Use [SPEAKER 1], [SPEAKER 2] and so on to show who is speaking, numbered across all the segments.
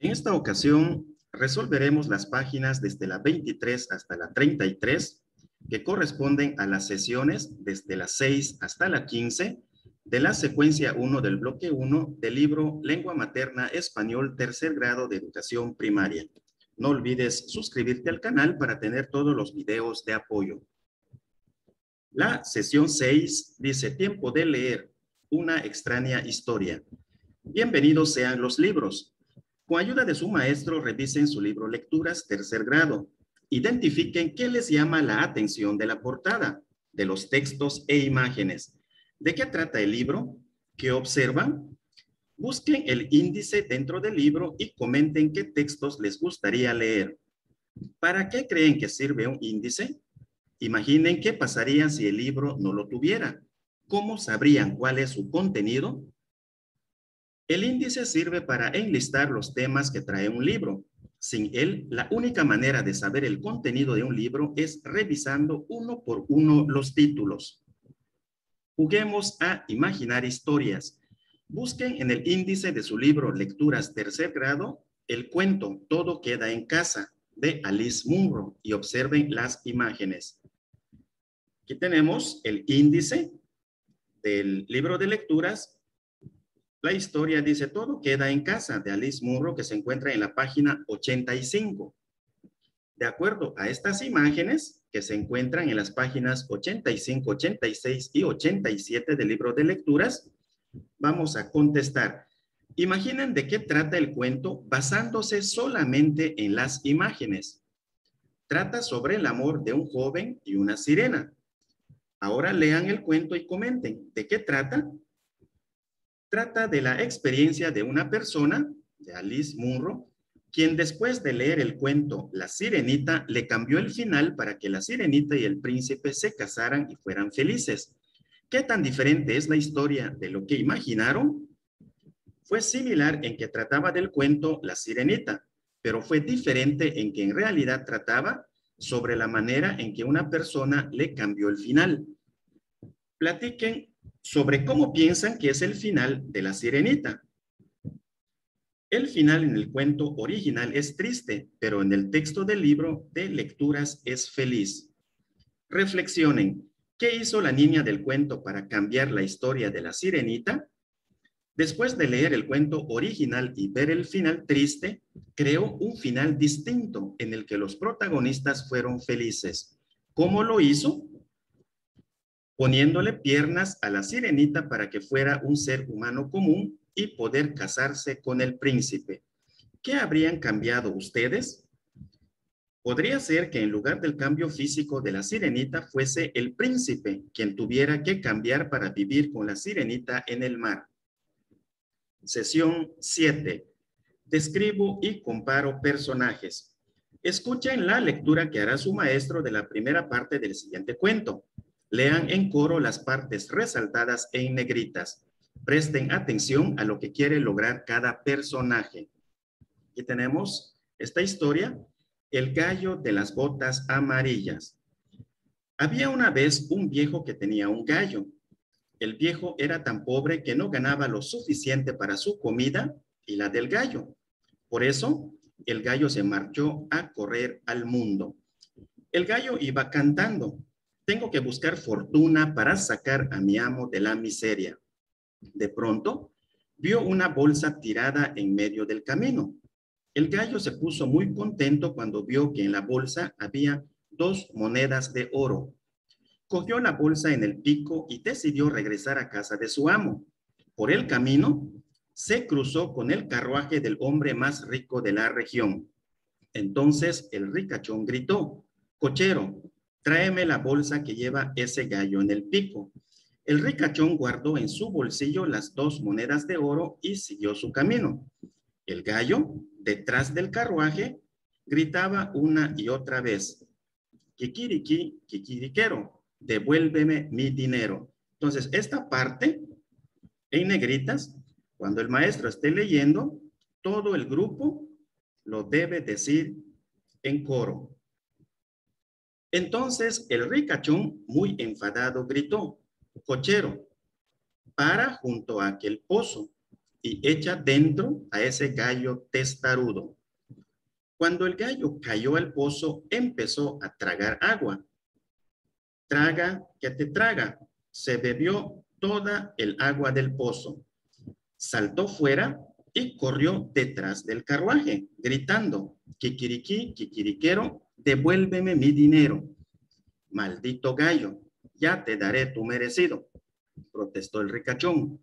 [SPEAKER 1] En esta ocasión resolveremos las páginas desde la 23 hasta la 33 que corresponden a las sesiones desde la 6 hasta la 15 de la secuencia 1 del bloque 1 del libro Lengua Materna Español Tercer Grado de Educación Primaria. No olvides suscribirte al canal para tener todos los videos de apoyo. La sesión 6 dice tiempo de leer una extraña historia. Bienvenidos sean los libros. Con ayuda de su maestro, revisen su libro Lecturas Tercer Grado. Identifiquen qué les llama la atención de la portada, de los textos e imágenes. ¿De qué trata el libro? ¿Qué observan? Busquen el índice dentro del libro y comenten qué textos les gustaría leer. ¿Para qué creen que sirve un índice? Imaginen qué pasaría si el libro no lo tuviera. ¿Cómo sabrían cuál es su contenido? El índice sirve para enlistar los temas que trae un libro. Sin él, la única manera de saber el contenido de un libro es revisando uno por uno los títulos. Juguemos a imaginar historias. Busquen en el índice de su libro Lecturas Tercer Grado el cuento Todo queda en casa de Alice Munro y observen las imágenes. Aquí tenemos el índice del libro de lecturas. La historia dice Todo queda en casa de Alice Munro, que se encuentra en la página 85. De acuerdo a estas imágenes que se encuentran en las páginas 85, 86 y 87 del libro de lecturas, vamos a contestar. Imaginen de qué trata el cuento basándose solamente en las imágenes. Trata sobre el amor de un joven y una sirena. Ahora lean el cuento y comenten. ¿De qué trata? Trata de la experiencia de una persona, de Alice Munro, quien después de leer el cuento La Sirenita, le cambió el final para que la sirenita y el príncipe se casaran y fueran felices. ¿Qué tan diferente es la historia de lo que imaginaron? Fue similar en que trataba del cuento La Sirenita, pero fue diferente en que en realidad trataba sobre la manera en que una persona le cambió el final. Platiquen sobre cómo piensan que es el final de La Sirenita. El final en el cuento original es triste, pero en el texto del libro de lecturas es feliz. Reflexionen, ¿qué hizo la niña del cuento para cambiar la historia de La Sirenita? Después de leer el cuento original y ver el final triste, creó un final distinto en el que los protagonistas fueron felices. ¿Cómo lo hizo? Poniéndole piernas a la sirenita para que fuera un ser humano común y poder casarse con el príncipe. ¿Qué habrían cambiado ustedes? Podría ser que en lugar del cambio físico de la sirenita fuese el príncipe quien tuviera que cambiar para vivir con la sirenita en el mar. Sesión 7. Describo y comparo personajes. Escuchen la lectura que hará su maestro de la primera parte del siguiente cuento. Lean en coro las partes resaltadas en negritas. Presten atención a lo que quiere lograr cada personaje. Aquí tenemos esta historia, El gallo de las botas amarillas. Había una vez un viejo que tenía un gallo. El viejo era tan pobre que no ganaba lo suficiente para su comida y la del gallo. Por eso, el gallo se marchó a correr al mundo. El gallo iba cantando. Tengo que buscar fortuna para sacar a mi amo de la miseria. De pronto, vio una bolsa tirada en medio del camino. El gallo se puso muy contento cuando vio que en la bolsa había 2 monedas de oro. Cogió la bolsa en el pico y decidió regresar a casa de su amo. Por el camino, se cruzó con el carruaje del hombre más rico de la región. Entonces el ricachón gritó, cochero, tráeme la bolsa que lleva ese gallo en el pico. El ricachón guardó en su bolsillo las 2 monedas de oro y siguió su camino. El gallo, detrás del carruaje, gritaba una y otra vez, kikiriki, kikiriquero, devuélveme mi dinero. Entonces, esta parte, en negritas, cuando el maestro esté leyendo, todo el grupo lo debe decir en coro. Entonces, el ricachón, muy enfadado, gritó, cochero, para junto a aquel pozo y echa dentro a ese gallo testarudo. Cuando el gallo cayó al pozo, empezó a tragar agua. Traga, que te traga. Se bebió toda el agua del pozo. Saltó fuera y corrió detrás del carruaje, gritando, kikiriki, kikiriquero, devuélveme mi dinero. Maldito gallo, ya te daré tu merecido, protestó el ricachón.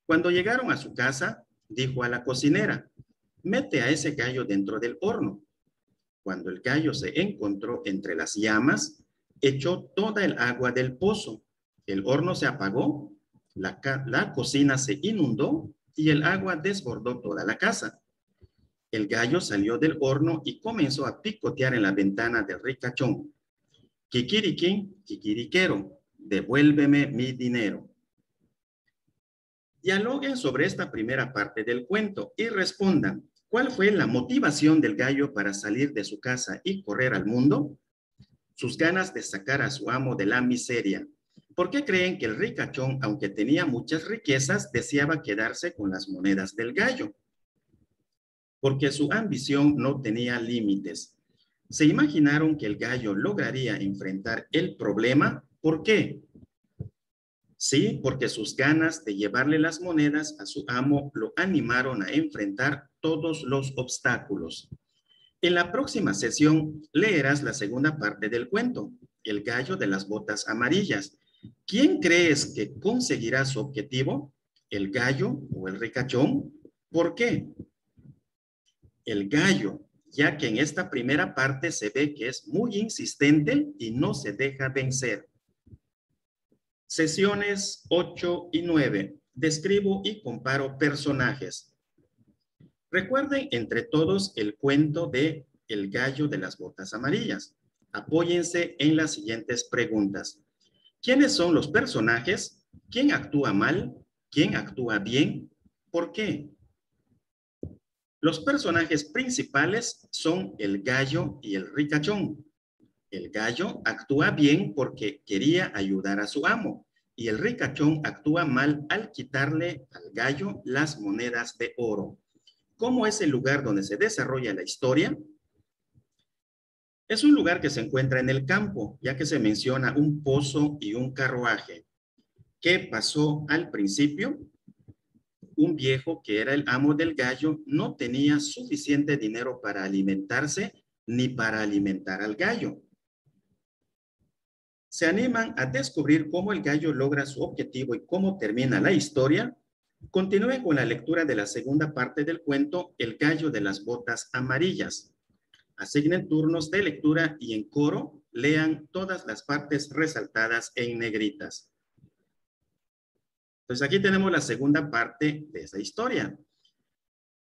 [SPEAKER 1] Cuando llegaron a su casa, dijo a la cocinera, mete a ese gallo dentro del horno. Cuando el gallo se encontró entre las llamas, echó toda el agua del pozo. El horno se apagó, la cocina se inundó y el agua desbordó toda la casa. El gallo salió del horno y comenzó a picotear en la ventana del ricachón. Kikiriquín, kikiriquero, devuélveme mi dinero. Dialoguen sobre esta primera parte del cuento y respondan, ¿cuál fue la motivación del gallo para salir de su casa y correr al mundo? Sus ganas de sacar a su amo de la miseria. ¿Por qué creen que el ricachón, aunque tenía muchas riquezas, deseaba quedarse con las monedas del gallo? Porque su ambición no tenía límites. ¿Se imaginaron que el gallo lograría enfrentar el problema? ¿Por qué? Sí, porque sus ganas de llevarle las monedas a su amo lo animaron a enfrentar todos los obstáculos. En la próxima sesión leerás la segunda parte del cuento, El gallo de las botas amarillas. ¿Quién crees que conseguirá su objetivo? ¿El gallo o el ricachón? ¿Por qué? El gallo, ya que en esta primera parte se ve que es muy insistente y no se deja vencer. Sesiones 8 y 9. Describo y comparo personajes. Recuerden entre todos el cuento de El gallo de las botas amarillas. Apóyense en las siguientes preguntas. ¿Quiénes son los personajes? ¿Quién actúa mal? ¿Quién actúa bien? ¿Por qué? Los personajes principales son el gallo y el ricachón. El gallo actúa bien porque quería ayudar a su amo y el ricachón actúa mal al quitarle al gallo las monedas de oro. ¿Cómo es el lugar donde se desarrolla la historia? Es un lugar que se encuentra en el campo, ya que se menciona un pozo y un carruaje. ¿Qué pasó al principio? Un viejo que era el amo del gallo no tenía suficiente dinero para alimentarse ni para alimentar al gallo. ¿Se animan a descubrir cómo el gallo logra su objetivo y cómo termina la historia? Continúen con la lectura de la segunda parte del cuento El gallo de las botas amarillas. Asignen turnos de lectura y en coro lean todas las partes resaltadas en negritas. Entonces aquí tenemos la segunda parte de esa historia.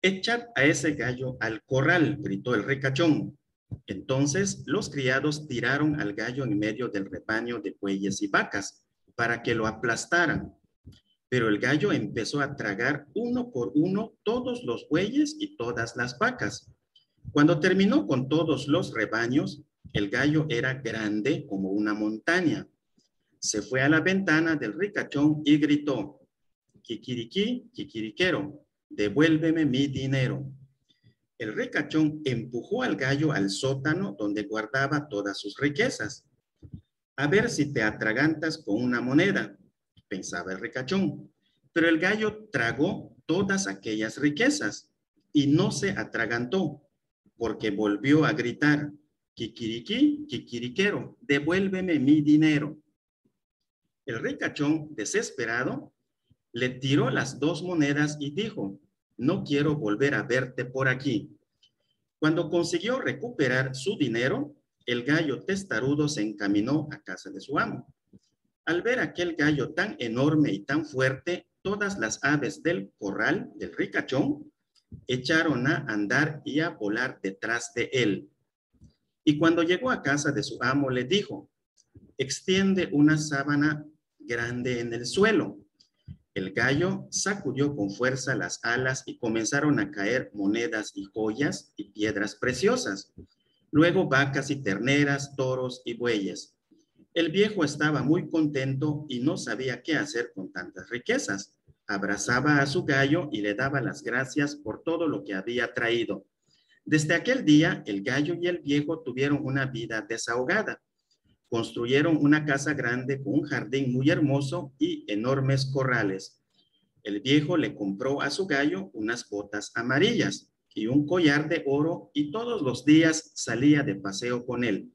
[SPEAKER 1] Echad a ese gallo al corral, gritó el ricachón. Entonces los criados tiraron al gallo en medio del rebaño de bueyes y vacas para que lo aplastaran. Pero el gallo empezó a tragar uno por uno todos los bueyes y todas las vacas. Cuando terminó con todos los rebaños, el gallo era grande como una montaña. Se fue a la ventana del ricachón y gritó, kikiriquí, kikiriquero, devuélveme mi dinero. El ricachón empujó al gallo al sótano donde guardaba todas sus riquezas. A ver si te atragantas con una moneda, pensaba el ricachón. Pero el gallo tragó todas aquellas riquezas y no se atragantó, porque volvió a gritar, kikiriquí, kikiriquero, devuélveme mi dinero. El ricachón, desesperado, le tiró las dos monedas y dijo, no quiero volver a verte por aquí. Cuando consiguió recuperar su dinero, el gallo testarudo se encaminó a casa de su amo. Al ver aquel gallo tan enorme y tan fuerte, todas las aves del corral del ricachón echaron a andar y a volar detrás de él. Y cuando llegó a casa de su amo, le dijo, extiende una sábana grande en el suelo. El gallo sacudió con fuerza las alas y comenzaron a caer monedas y joyas y piedras preciosas. Luego vacas y terneras, toros y bueyes. El viejo estaba muy contento y no sabía qué hacer con tantas riquezas. abrazaba a su gallo y le daba las gracias por todo lo que había traído. Desde aquel día, el gallo y el viejo tuvieron una vida desahogada. Construyeron una casa grande con un jardín muy hermoso y enormes corrales. El viejo le compró a su gallo unas botas amarillas y un collar de oro y todos los días salía de paseo con él.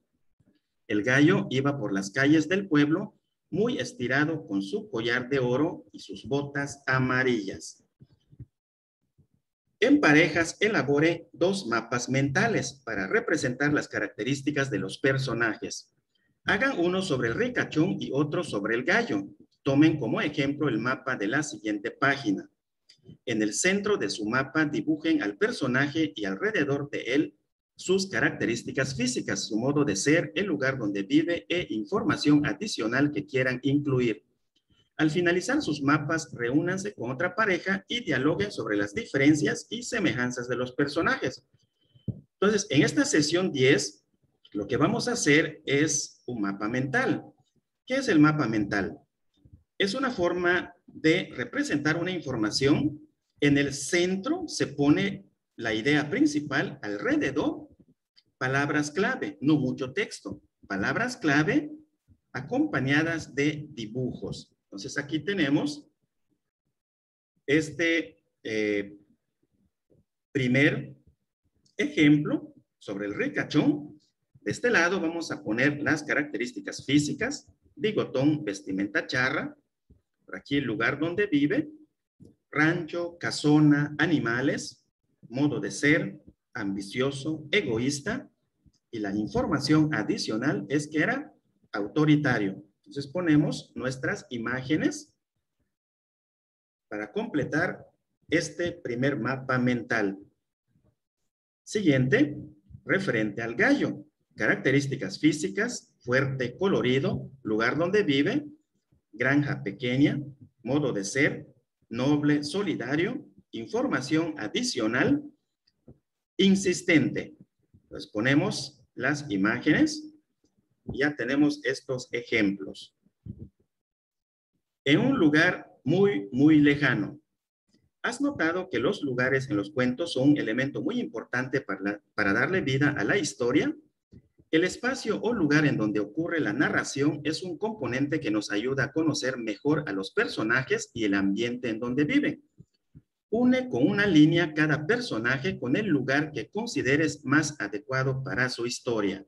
[SPEAKER 1] El gallo iba por las calles del pueblo muy estirado con su collar de oro y sus botas amarillas. En parejas elabore 2 mapas mentales para representar las características de los personajes. Hagan uno sobre el ricachón y otro sobre el gallo. Tomen como ejemplo el mapa de la siguiente página. En el centro de su mapa dibujen al personaje y alrededor de él sus características físicas, su modo de ser, el lugar donde vive e información adicional que quieran incluir. Al finalizar sus mapas, reúnanse con otra pareja y dialoguen sobre las diferencias y semejanzas de los personajes. Entonces, en esta sesión 10, lo que vamos a hacer es un mapa mental. ¿Qué es el mapa mental? Es una forma de representar una información. En el centro se pone la idea principal, alrededor, palabras clave, no mucho texto. Palabras clave acompañadas de dibujos. Entonces aquí tenemos este primer ejemplo sobre el ricachón. De este lado vamos a poner las características físicas, bigotón, vestimenta charra, por aquí el lugar donde vive, rancho, casona, animales, modo de ser, ambicioso, egoísta, y la información adicional es que era autoritario. Entonces ponemos nuestras imágenes para completar este primer mapa mental. Siguiente, referente al gallo. Características físicas, fuerte, colorido, lugar donde vive, granja pequeña, modo de ser, noble, solidario, información adicional, insistente. Entonces ponemos las imágenes. Ya tenemos estos ejemplos. En un lugar muy lejano. ¿Has notado que los lugares en los cuentos son un elemento muy importante para darle vida a la historia? El espacio o lugar en donde ocurre la narración es un componente que nos ayuda a conocer mejor a los personajes y el ambiente en donde viven. Une con una línea cada personaje con el lugar que consideres más adecuado para su historia.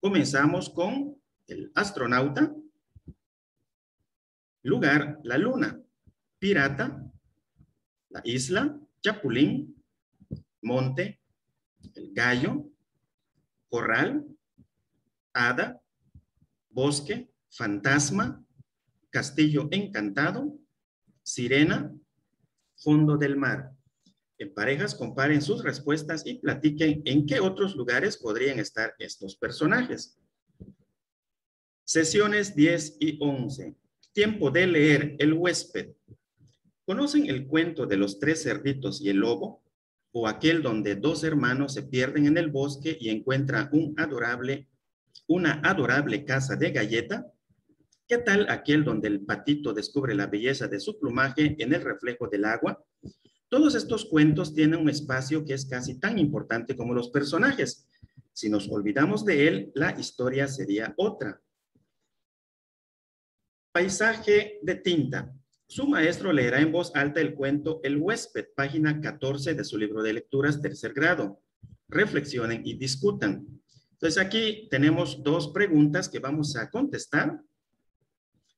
[SPEAKER 1] Comenzamos con el astronauta. Lugar, la luna. Pirata, la isla. Chapulín, monte, el gallo. Corral, hada, bosque, fantasma, castillo encantado, sirena, fondo del mar. En parejas comparen sus respuestas y platiquen en qué otros lugares podrían estar estos personajes. Sesiones 10 y 11. Tiempo de leer El huésped. ¿Conocen el cuento de los 3 cerditos y el lobo? O aquel donde 2 hermanos se pierden en el bosque y encuentran una adorable casa de galleta. ¿Qué tal aquel donde el patito descubre la belleza de su plumaje en el reflejo del agua? Todos estos cuentos tienen un espacio que es casi tan importante como los personajes. Si nos olvidamos de él, la historia sería otra. Paisaje de tinta. Su maestro leerá en voz alta el cuento El huésped, página 14 de su libro de lecturas, 3er grado. Reflexionen y discutan. Entonces aquí tenemos 2 preguntas que vamos a contestar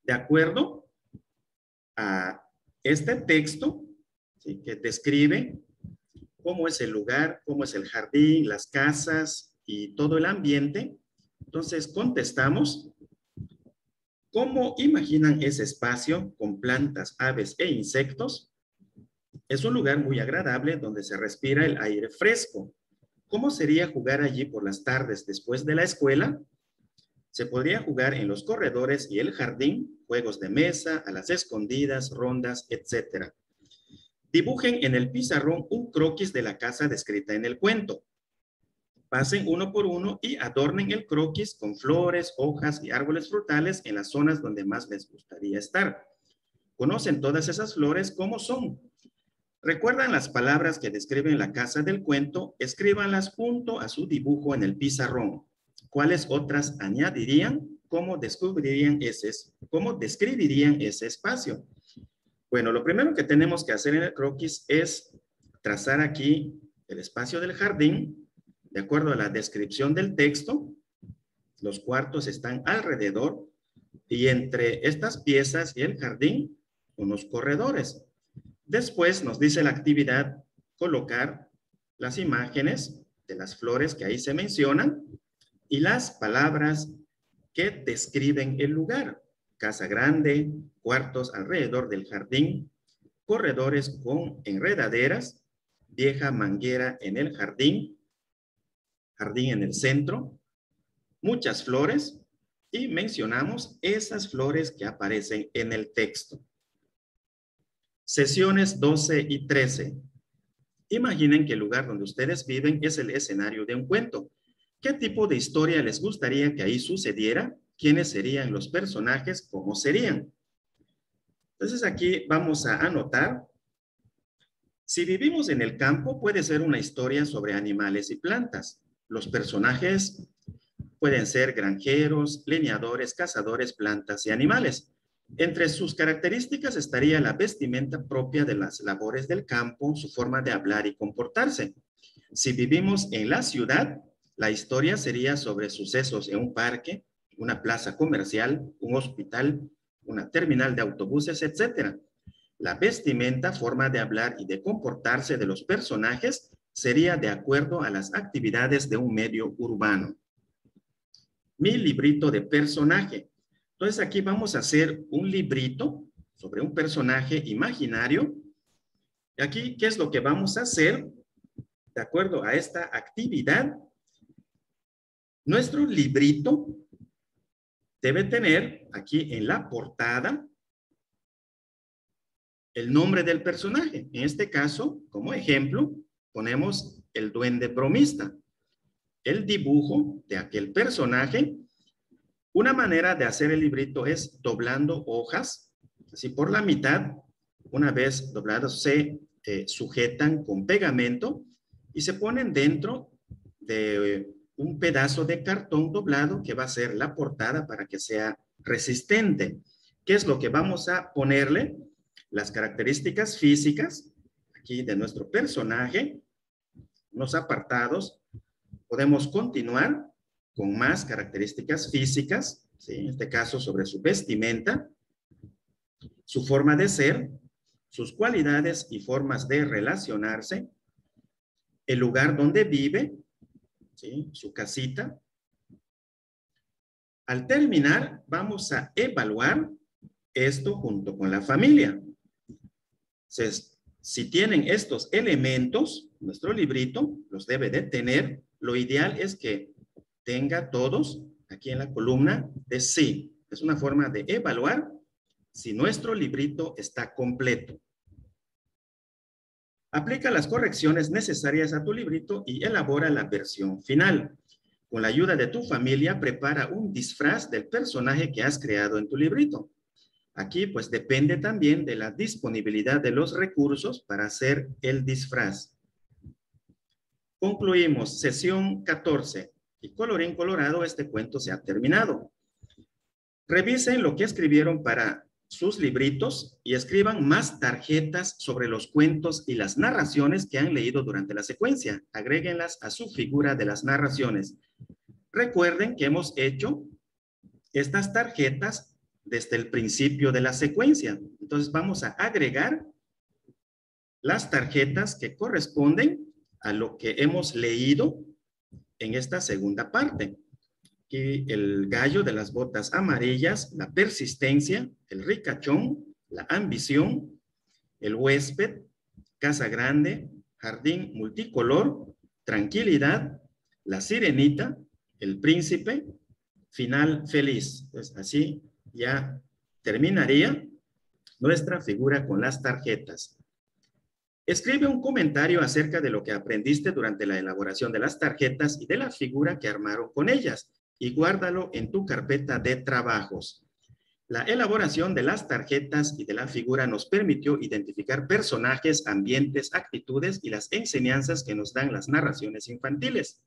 [SPEAKER 1] de acuerdo a este texto, ¿sí?, que describe cómo es el lugar, cómo es el jardín, las casas y todo el ambiente. Entonces contestamos. ¿Cómo imaginan ese espacio con plantas, aves e insectos? Es un lugar muy agradable donde se respira el aire fresco. ¿Cómo sería jugar allí por las tardes después de la escuela? Se podría jugar en los corredores y el jardín, juegos de mesa, a las escondidas, rondas, etc. Dibujen en el pizarrón un croquis de la casa descrita en el cuento. Pasen uno por uno y adornen el croquis con flores, hojas y árboles frutales en las zonas donde más les gustaría estar. conocen todas esas flores, ¿cómo son? ¿Recuerdan las palabras que describen la casa del cuento? Escríbanlas junto a su dibujo en el pizarrón. ¿Cuáles otras añadirían? ¿Cómo describirían ese espacio? Bueno, lo primero que tenemos que hacer en el croquis es trazar aquí el espacio del jardín, de acuerdo a la descripción del texto. Los cuartos están alrededor y entre estas piezas y el jardín, unos corredores. Después nos dice la actividad colocar las imágenes de las flores que ahí se mencionan y las palabras que describen el lugar. Casa grande, cuartos alrededor del jardín, corredores con enredaderas, vieja manguera en el jardín, jardín en el centro, muchas flores y mencionamos esas flores que aparecen en el texto. Sesiones 12 y 13. Imaginen que el lugar donde ustedes viven es el escenario de un cuento. ¿Qué tipo de historia les gustaría que ahí sucediera? ¿Quiénes serían los personajes? ¿Cómo serían? Entonces aquí vamos a anotar. Si vivimos en el campo, puede ser una historia sobre animales y plantas. Los personajes pueden ser granjeros, leñadores, cazadores, plantas y animales. Entre sus características estaría la vestimenta propia de las labores del campo, su forma de hablar y comportarse. Si vivimos en la ciudad, la historia sería sobre sucesos en un parque, una plaza comercial, un hospital, una terminal de autobuses, etc. La vestimenta, forma de hablar y de comportarse de los personajes sería de acuerdo a las actividades de un medio urbano. Mi librito de personaje. Entonces aquí vamos a hacer un librito sobre un personaje imaginario. Y aquí, ¿qué es lo que vamos a hacer? De acuerdo a esta actividad, nuestro librito debe tener aquí en la portada el nombre del personaje. En este caso, como ejemplo, ponemos el duende bromista. El dibujo de aquel personaje. Una manera de hacer el librito es doblando hojas, así por la mitad. Una vez dobladas se sujetan con pegamento y se ponen dentro de un pedazo de cartón doblado que va a ser la portada para que sea resistente. ¿Qué es lo que vamos a ponerle? Las características físicas aquí de nuestro personaje, los apartados. Podemos continuar con más características físicas, ¿sí? En este caso sobre su vestimenta, su forma de ser, sus cualidades y formas de relacionarse, el lugar donde vive, ¿sí? Su casita. Al terminar, vamos a evaluar esto junto con la familia. Entonces, si tienen estos elementos, nuestro librito los debe de tener. Lo ideal es que tenga todos aquí en la columna de sí. Es una forma de evaluar si nuestro librito está completo. Aplica las correcciones necesarias a tu librito y elabora la versión final. Con la ayuda de tu familia, prepara un disfraz del personaje que has creado en tu librito. Aquí, pues, depende también de la disponibilidad de los recursos para hacer el disfraz. Concluimos sesión 14. Y colorín colorado, este cuento se ha terminado. Revisen lo que escribieron para sus libritos y escriban más tarjetas sobre los cuentos y las narraciones que han leído durante la secuencia. Agréguenlas a su figura de las narraciones. Recuerden que hemos hecho estas tarjetas desde el principio de la secuencia. Entonces vamos a agregar las tarjetas que corresponden a lo que hemos leído en esta segunda parte. Aquí el gallo de las botas amarillas, la persistencia, el ricachón, la ambición, el huésped, casa grande, jardín multicolor, tranquilidad, la sirenita, el príncipe, final feliz. Entonces, así ya terminaría nuestra figura con las tarjetas. Escribe un comentario acerca de lo que aprendiste durante la elaboración de las tarjetas y de la figura que armaron con ellas y guárdalo en tu carpeta de trabajos. La elaboración de las tarjetas y de la figura nos permitió identificar personajes, ambientes, actitudes y las enseñanzas que nos dan las narraciones infantiles.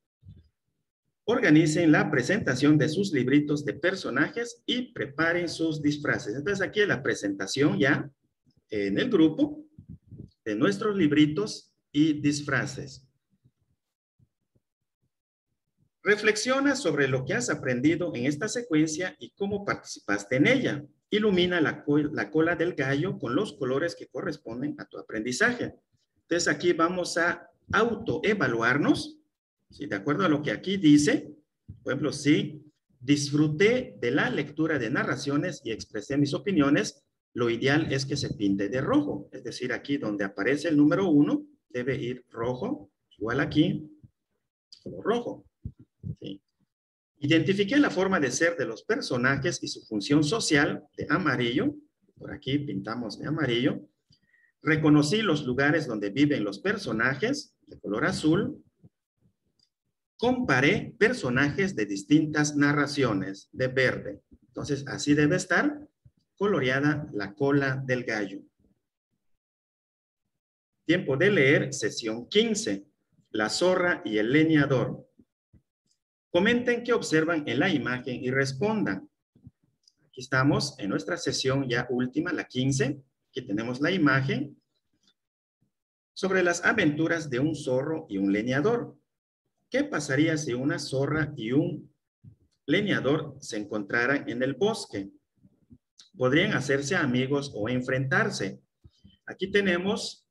[SPEAKER 1] Organicen la presentación de sus libritos de personajes y preparen sus disfraces. Entonces aquí es la presentación ya en el grupo de nuestros libritos y disfraces. Reflexiona sobre lo que has aprendido en esta secuencia y cómo participaste en ella. Ilumina la cola del gallo con los colores que corresponden a tu aprendizaje. Entonces aquí vamos a autoevaluarnos, ¿sí? De acuerdo a lo que aquí dice. Por ejemplo, si disfruté de la lectura de narraciones y expresé mis opiniones, lo ideal es que se pinte de rojo. Es decir, aquí donde aparece el número 1, debe ir rojo, igual aquí, color rojo. ¿Sí? Identifiqué la forma de ser de los personajes y su función social de amarillo. Por aquí pintamos de amarillo. Reconocí los lugares donde viven los personajes de color azul. Comparé personajes de distintas narraciones de verde. Entonces, así debe estar coloreada la cola del gallo. Tiempo de leer, sesión 15. La zorra y el leñador. Comenten qué observan en la imagen y respondan. Aquí estamos en nuestra sesión ya última, la 15. Aquí tenemos la imagen sobre las aventuras de un zorro y un leñador. ¿Qué pasaría si una zorra y un leñador se encontraran en el bosque? Podrían hacerse amigos o enfrentarse. Aquí tenemos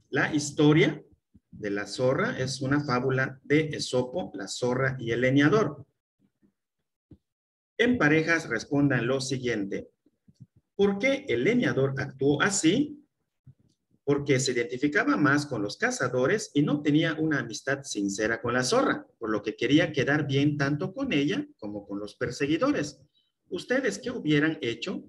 [SPEAKER 1] la historia de la zorra. Es una fábula de Esopo, la zorra y el leñador. En parejas respondan lo siguiente. ¿Por qué el leñador actuó así? Porque se identificaba más con los cazadores y no tenía una amistad sincera con la zorra, por lo que quería quedar bien tanto con ella como con los perseguidores. ¿Ustedes qué hubieran hecho?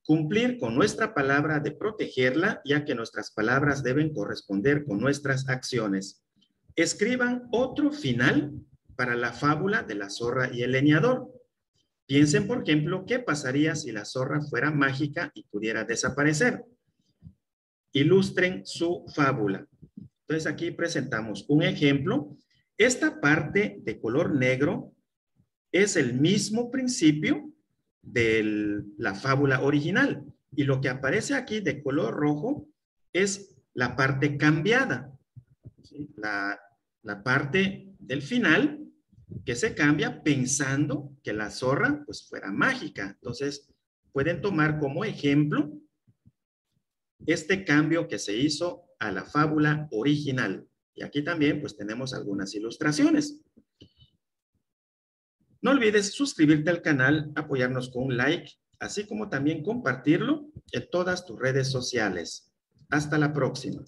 [SPEAKER 1] Cumplir con nuestra palabra de protegerla, ya que nuestras palabras deben corresponder con nuestras acciones. Escriban otro final para la fábula de la zorra y el leñador. Piensen, por ejemplo, qué pasaría si la zorra fuera mágica y pudiera desaparecer. Ilustren su fábula. Entonces aquí presentamos un ejemplo. Esta parte de color negro es el mismo principio de la fábula original. Y lo que aparece aquí de color rojo es la parte cambiada. ¿Sí? La parte del final que se cambia pensando que la zorra pues fuera mágica. Entonces pueden tomar como ejemplo este cambio que se hizo a la fábula original. Y aquí también pues tenemos algunas ilustraciones. No olvides suscribirte al canal, apoyarnos con un like, así como también compartirlo en todas tus redes sociales. Hasta la próxima.